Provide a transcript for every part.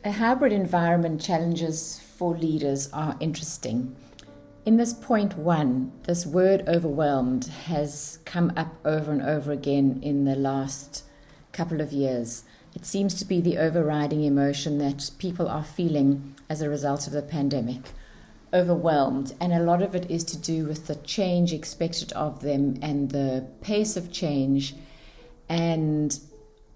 A hybrid environment challenges for leaders are interesting. In this point one, this word overwhelmed has come up over and over again in the last couple of years. It seems to be the overriding emotion that people are feeling as a result of the pandemic. Overwhelmed, and a lot of it is to do with the change expected of them and the pace of change and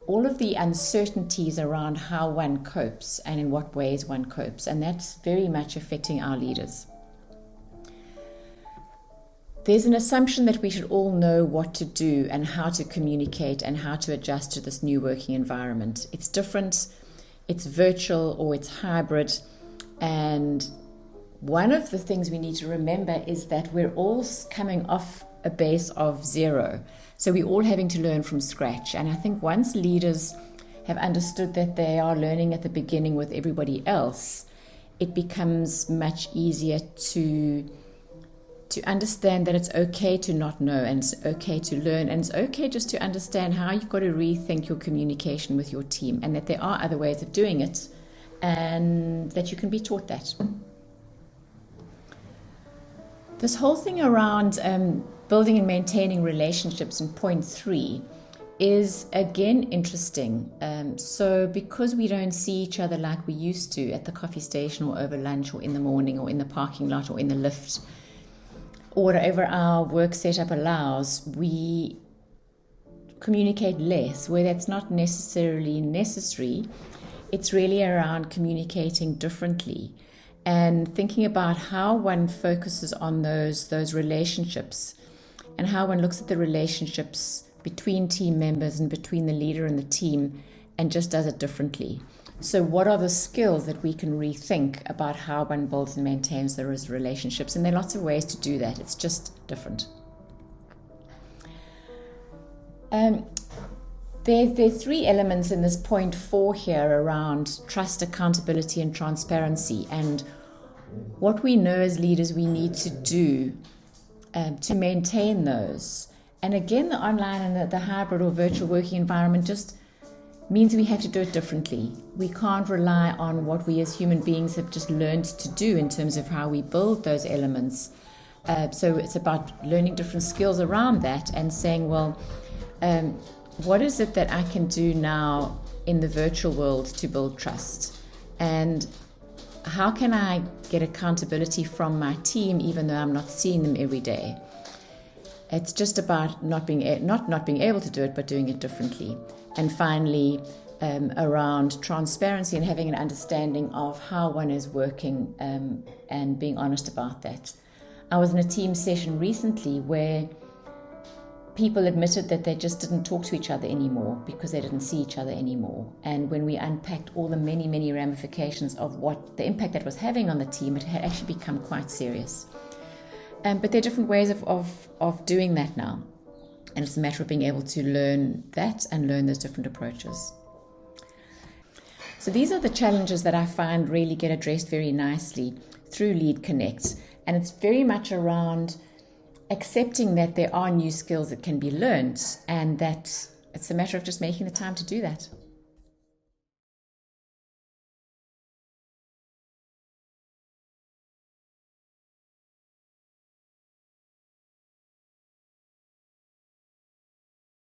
all of the uncertainties around how one copes and in what ways one copes, and that's very much affecting our leaders. There's an assumption that we should all know what to do and how to communicate and how to adjust to this new working environment. It's different, it's virtual or it's hybrid, and one of the things we need to remember is that we're all coming off a base of zero. So we're all having to learn from scratch. And I think once leaders have understood that they are learning at the beginning with everybody else, it becomes much easier to understand that it's okay to not know, and it's okay to learn, and it's okay just to understand how you've got to rethink your communication with your team, and that there are other ways of doing it, and that you can be taught that. This whole thing around building and maintaining relationships in point 3 is again interesting. So because we don't see each other like we used to at the coffee station or over lunch or in the morning or in the parking lot or in the lift, or whatever our work setup allows, we communicate less, where that's not necessarily necessary. It's really around communicating differently and thinking about how one focuses on those relationships and how one looks at the relationships between team members and between the leader and the team and just does it differently. So what are the skills that we can rethink about how one builds and maintains those relationships? And there are lots of ways to do that. It's just different. There are 3 elements in this point 4 here around trust, accountability, and transparency. And what we know as leaders we need to do to maintain those. And again, the online and the hybrid or virtual working environment just means we have to do it differently. We can't rely on what we as human beings have just learned to do in terms of how we build those elements. So it's about learning different skills around that and saying, well, what is it that I can do now in the virtual world to build trust? And how can I get accountability from my team even though I'm not seeing them every day? It's just about not being able to do it, but doing it differently. And finally, around transparency and having an understanding of how one is working and being honest about that. I was in a team session recently where people admitted that they just didn't talk to each other anymore because they didn't see each other anymore. And when we unpacked all the many, many ramifications of what the impact that was having on the team, it had actually become quite serious. But there are different ways of doing that now. And it's a matter of being able to learn that and learn those different approaches. So these are the challenges that I find really get addressed very nicely through LEADConnect. And it's very much around accepting that there are new skills that can be learned and that it's a matter of just making the time to do that.